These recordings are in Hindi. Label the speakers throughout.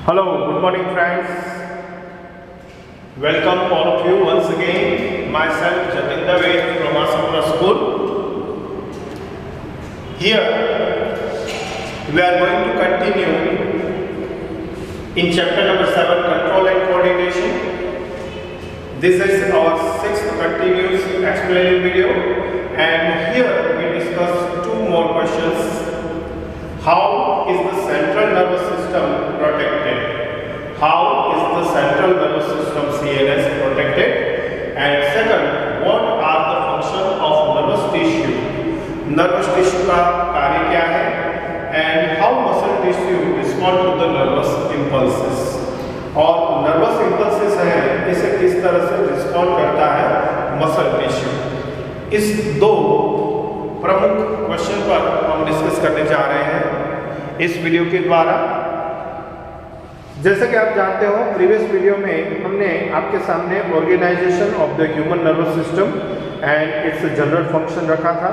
Speaker 1: Hello, good morning friends. Welcome all of you once again. Myself Jatin Dave from Asapura School. Here we are going to continue in chapter number 7, Control and Coordination. This is our 6th continuous explaining video, and here we discuss two more questions. How is the central nervous system protected? How is the central nervous system CNS protected? And second, what are the function of nervous tissue? Nervous tissue का कार्य क्या है? And how muscle tissue respond to the nervous impulses? और nervous impulses है, इसे किस तरह से respond करता है muscle tissue? इस दो प्रमुख क्वेश्चन पर हम डिस्कस करने जा रहे हैं इस वीडियो के द्वारा। जैसे कि आप जानते हो, प्रीवियस वीडियो में हमने आपके सामने organisation of the human nervous system and its general function रखा था,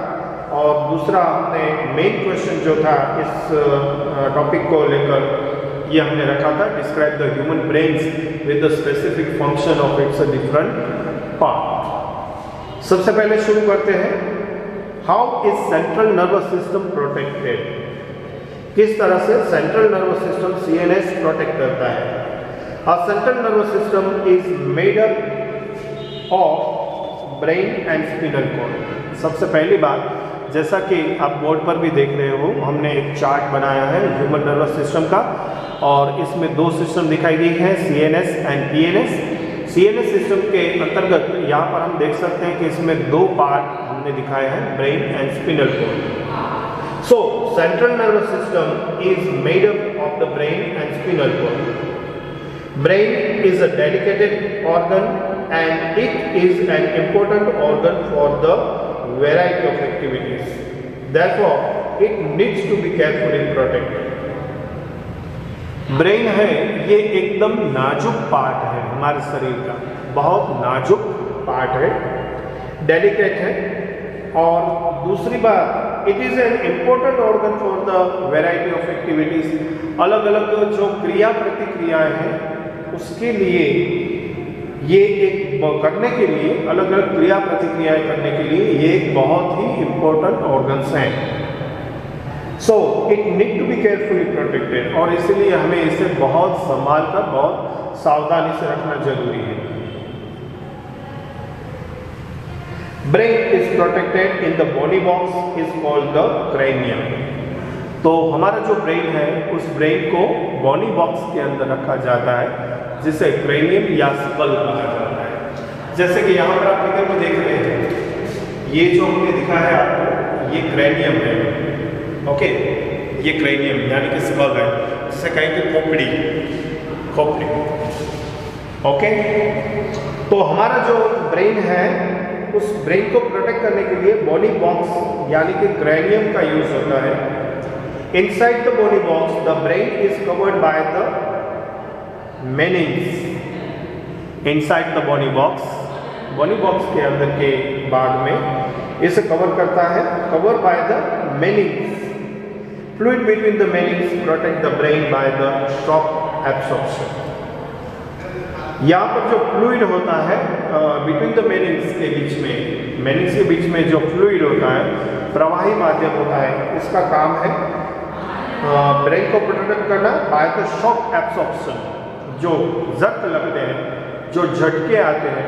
Speaker 1: और दूसरा हमने मेन क्वेश्चन जो था इस टॉपिक को लेकर ये हमने रखा था, describe the human brains with the specific function of its different part. सबसे पहले शुरू करते हैं, how is central nervous system protected? किस तरह से central nervous system CNS protect करता है? A central nervous system is made up of brain and spinal cord. सबसे पहली बात, जैसा कि आप बोर्ड पर भी देख रहे हो, हमने एक चार्ट बनाया है ह्यूमन नर्वस सिस्टम का, और इसमें दो सिस्टम दिखाई गई है, CNS and PNS। CNS system के अंतर्गत यहाँ पर हम देख सकते हैं कि इसमें दो पार्ट हमने दिखाए हैं, brain and spinal cord. So, central nervous system is made up of the brain and spinal cord. Brain is a dedicated organ and it is an important organ for the variety of activities. Therefore, it needs to be carefully protected. Brain है, ये एकदम नाजुक पार्ट है हमारे शरीर का, बहुत नाजुक पार्ट है, डेलिकेट है। और दूसरी बात, it is an important organ for the variety of activities. अलग अलग जो क्रिया प्रतिक्रियाएं हैं उसके लिए, ये एक करने के लिए, अलग अलग क्रिया प्रतिक्रियाएं करने के लिए ये एक बहुत ही इम्पोर्टेंट ऑर्गन्स हैं। So it need to be carefully protected, और इसीलिए हमें इसे बहुत संभाल कर, बहुत सावधानी से रखना जरूरी है। Brain is protected in the bony box is called the cranium। तो हमारा जो ब्रेन है, उस ब्रेन को बॉनी बॉक्स के अंदर रखा जाता है, जिसे क्रेनियम या स्कल कहा जाता है। जैसे कि यहाँ पर आप फिगर में देख रहे हैं, ये जो हमने दिखा है आपको, ये क्रेनियम है, ओके, ये क्रेनियम यानी कि स्कल है, जिसे कहेंगे खोपड़ी, खोपड़ी, ओके। तो हमारा जो ब्रेन है, उस ब्रेन को प्रोटेक्ट करने के लिए बॉनी बॉक्स यानी कि क्रेनियम का यूज होता है। Inside the bony box the brain is covered by the meninges. Inside the bony box के अंदर के भाग में इसे कवर करता है, cover by the meninges. Fluid between the meninges protect the brain by the shock absorption. यहाँ पर जो फ्लूइड होता है बिटवीन द मेनिंग्स के बीच में, मेनिंग्स के बीच में जो फ्लूइड होता है, प्रवाही माध्यम होता है, इसका काम है ब्रेन को प्रोटेक्ट करना बाय द शॉक एब्सॉर्प्शन। जो झटक लगते हैं, जो झटके आते हैं,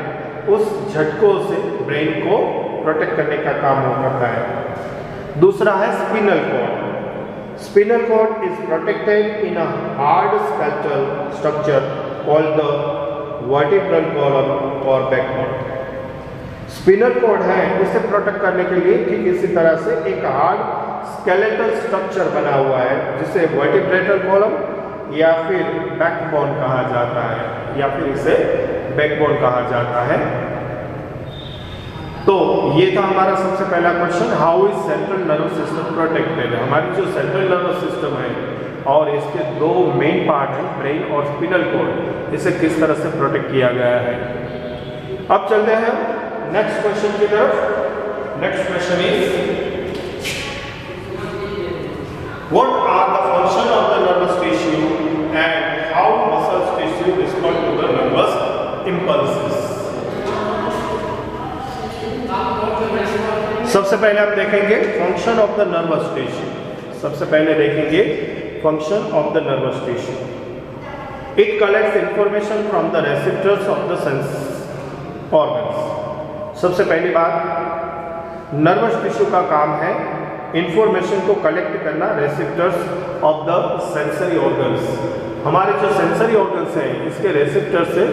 Speaker 1: उस झटकों से ब्रेन को प्रोटेक्ट करने का काम वो करता है। दूसरा है spinal cord. Spinal cord is protected in a hard skeletal structure called the vertebral column और बैकबोन। स्पिनल कॉर्ड है, इसे प्रोटेक्ट करने के लिए ठीक इसी तरह से एक हार्ड स्केलेटल स्ट्रक्चर बना हुआ है, जिसे वर्टिब्रल कॉलम या फिर बैकबोन कहा जाता है, या फिर इसे बैकबोन कहा जाता है। तो ये था हमारा सबसे पहला question, how is central nervous system protected. हमारी जो सेंट्रल नर्वस सिस्टम है और इसके दो मेन पार्ट हैं, ब्रेन और स्पिनल कॉर्ड, इसे किस तरह से प्रोटेक्ट किया गया है। अब चलते हैं नेक्स्ट क्वेश्चन की तरफ। Next question is, what are the function of the nervous tissue and how impulses. सबसे पहले हम देखेंगे function of the nervous tissue. सबसे पहले देखेंगे function of the nervous tissue. It collects information from the receptors of the sense organs. सबसे पहली बात, नर्वस टिश्यू का काम है इंफॉर्मेशन को कलेक्ट करना receptors of the sensory organs. हमारे जो सेंसरी ऑर्गन्स हैं इसके रेसिप्टर से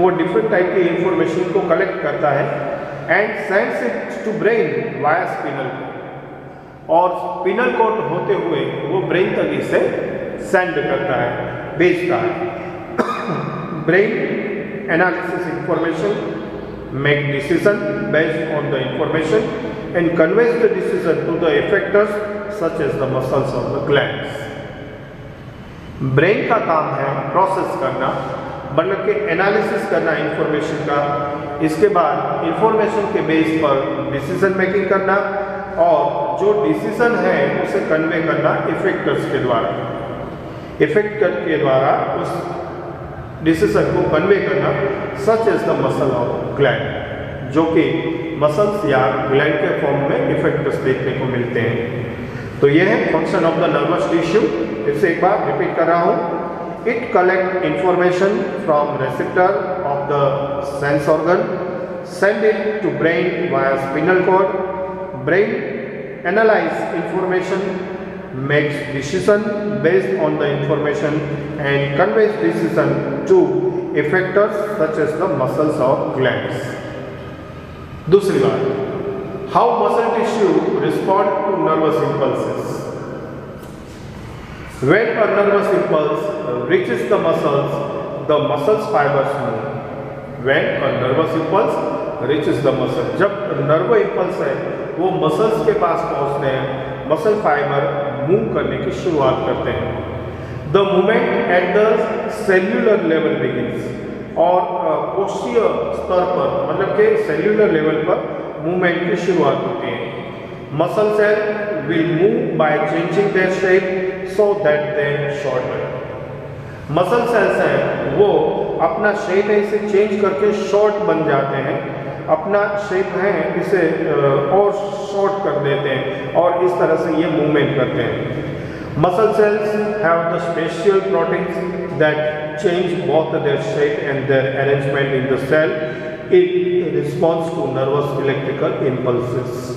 Speaker 1: वो डिफरेंट टाइप की इंफॉर्मेशन को कलेक्ट करता है and sends it to brain via spinal cord, और स्पिनल कोड होते हुए वो ब्रेन तक इसे सेंड करता है, भेजता है. Brain analysis information, make decision based on the information and conveys the decision to the effectors such as the muscles of the glands. Brain का काम है प्रोसेस करना, मतलब कि एनालिसिस करना इंफॉर्मेशन का, इसके बाद इंफॉर्मेशन के बेस पर डिसीजन मेकिंग करना, और जो डिसीजन है उसे कन्वे करना इफेक्टर्स के द्वारा. इफेक्टर के द्वारा उस डिसीजन को कन्वे करना such as the muscle of gland, जो कि मसल्स या ग्लैंड के फॉर्म में इफेक्टर्स देखने को मिलते हैं. तो यह है function of the nervous tissue. इसे एक बार रिपीट कर रहा हूँ. It collects information from receptor of the sense organ, send it to brain via spinal cord. Brain analyze information, makes decision based on the information and conveys decision to effectors such as the muscles of glands. दूसरी बात, how muscle tissue respond to nervous impulses. When a nervous impulse reaches the muscles fibers move. When a nervous impulse reaches the muscle, जब नर्व इम्पल्स है वो मसल्स के पास पहुंचते हैं, मसल फाइबर मूव करने की शुरुआत करते हैं. The movement at the cellular level begins, और कोशीय स्तर पर, मतलब के सेल्यूलर लेवल पर मूवमेंट की शुरुआत होती है. Muscle cell will move by changing their shape so that they shorten. Muscle cells हैं वो अपना शेप है इसे चेंज करके शॉर्ट बन जाते हैं, अपना शेप है इसे और शॉर्ट कर देते हैं, और इस तरह से ये मूवमेंट करते हैं. Muscle cells have the special proteins that change both their shape and their arrangement in the cell in response to nervous electrical impulses.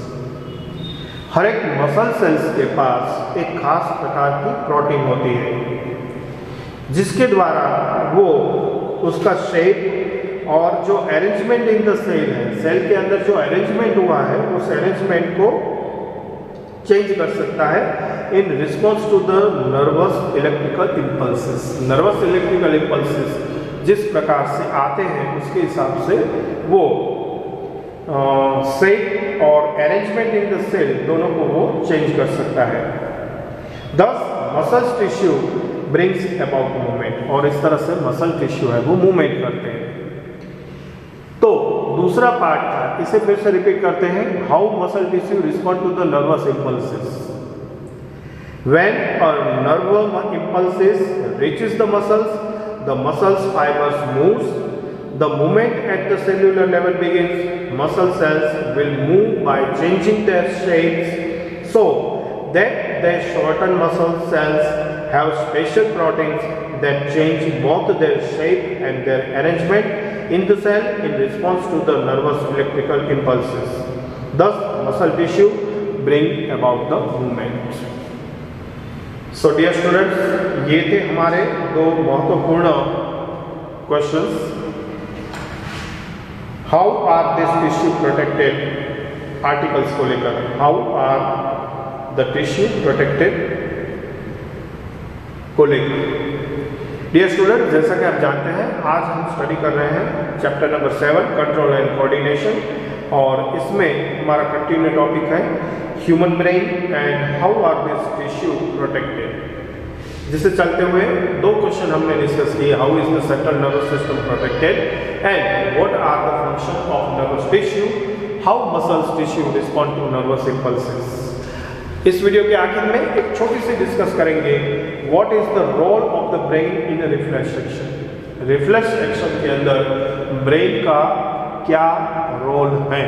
Speaker 1: हर एक मसल सेल्स के पास एक खास प्रकार की प्रोटीन होती है जिसके द्वारा वो उसका शेप और जो अरेंजमेंट इन द सेल है, सेल के अंदर जो अरेंजमेंट हुआ है उस अरेंजमेंट को चेंज कर सकता है in response to the nervous electrical impulses. Nervous electrical impulses जिस प्रकार से आते हैं उसके हिसाब से वो शेप और अरेंजमेंट इन द सेल दोनों को वो चेंज कर सकता है. Thus muscle tissue brings about movement, और इस तरह से मसल टिश्यू है वो मूवमेंट करते हैं. तो दूसरा पार्ट था, इसे फिर से रिपीट करते हैं. How muscle tissue respond to the nervous impulses. When a nerve impulses reaches the muscles fibers moves. The movement at the cellular level begins. Muscle cells will move by changing their shapes so that the shortened muscle cells have special proteins that change both their shape and their arrangement in the cell in response to the nervous electrical impulses. Thus, muscle tissue bring about the movement. So, dear students, ये थे हमारे दो महत्वपूर्ण questions. How are this tissue protected, articles को लेकर, how are the tissue protected को लेकर. डियर स्टूडेंट, जैसा कि आप जानते हैं आज हम स्टडी कर रहे हैं chapter number 7 control and coordination, और इसमें हमारा कंटिन्यू टॉपिक है human brain and how are this tissue protected. जिसे चलते हुए दो क्वेश्चन हमने डिस्कस किए. How is the central nervous system protected and what are the function of nervous tissue, how muscles tissue respond to nervous impulses. इस वीडियो के आखिर में एक छोटी सी डिस्कस करेंगे what is the role of the brain in reflex action. Reflex action के अंदर ब्रेन का क्या रोल है।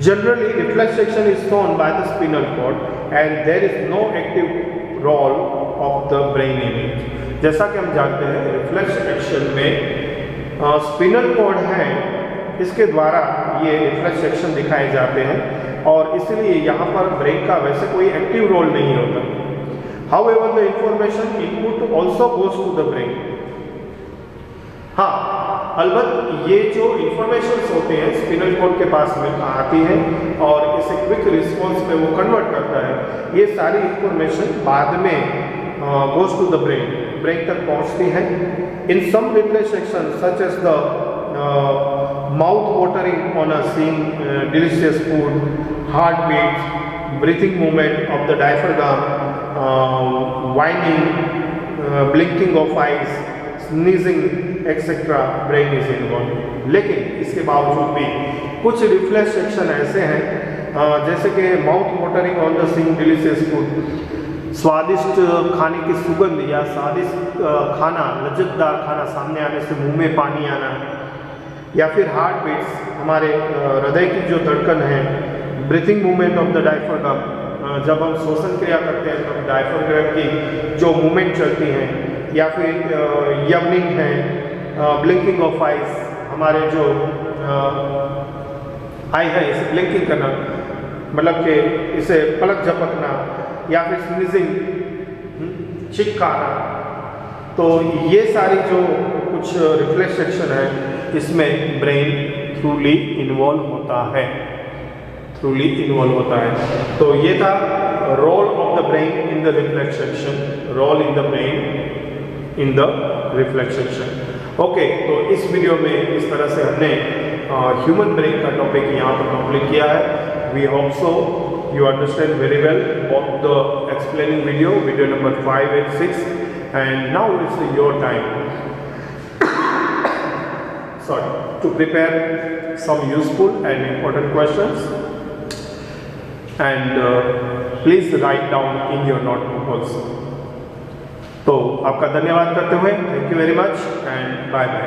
Speaker 1: Generally reflex action is shown by the spinal cord and there is no active role of the brain in it. जैसा कि हम जानते हैं रिफ्लेक्स एक्शन में स्पिनल कॉर्ड है, इसके द्वारा ये रिफ्लेक्स एक्शन दिखाए जाते हैं और इसलिए यहाँ पर ब्रेन का वैसे कोई एक्टिव रोल नहीं होता। However the information input also goes to the brain. हाँ, अलबत्त ये जो इंफॉर्मेशन होते हैं स्पिनल कॉर्ड के पास में आती है और इसे क्विक रिस्पॉन्स में वो कन्वर्ट करता है। ये सारी इंफॉर्मेशन बाद में गोज टू द ब्रेन तक पहुंचती है। In some reflex action such as the mouth watering on a seeing delicious food, heart beats, breathing movement of the diaphragm, whining, blinking of eyes, sneezing, etc. Brain is involve. लेकिन इसके बावजूद भी कुछ रिफ्लेक्स एक्शन ऐसे हैं जैसे कि mouth watering on the seeing delicious food, स्वादिष्ट खाने की सुगंध या स्वादिष्ट खाना, लज्जतदार खाना सामने आने से मुंह में पानी आना, या फिर हार्ट बीट्स, हमारे हृदय की जो धड़कन है, breathing movement of the diaphragm, जब हम श्वसन क्रिया करते हैं तब डायफ्राम की जो मूवमेंट चलती है, या फिर यवनिंग है, ब्लिंकिंग ऑफ आइज, हमारे जो आई है इसे ब्लिंकिंग करना, मतलब कि इसे पलक झपकना, या फिर स्नीजिंग, छिक्काना। तो ये सारी जो कुछ रिफ्लेक्स एक्शन है इसमें ब्रेन थ्रूली इन्वॉल्व होता है, तो ये था role of the brain in the reflex action, role in the brain in the reflex action. Okay, तो इस वीडियो में इस तरह से हमने ह्यूमन ब्रेन का टॉपिक यहाँ पर कंप्लीट किया है। We hope so you understand very well of the explaining video number 5 and 6, and now it's your time to prepare some useful and important questions, and please write down in your notebook also. तो आपका धन्यवाद करते हुए thank you very much and bye bye.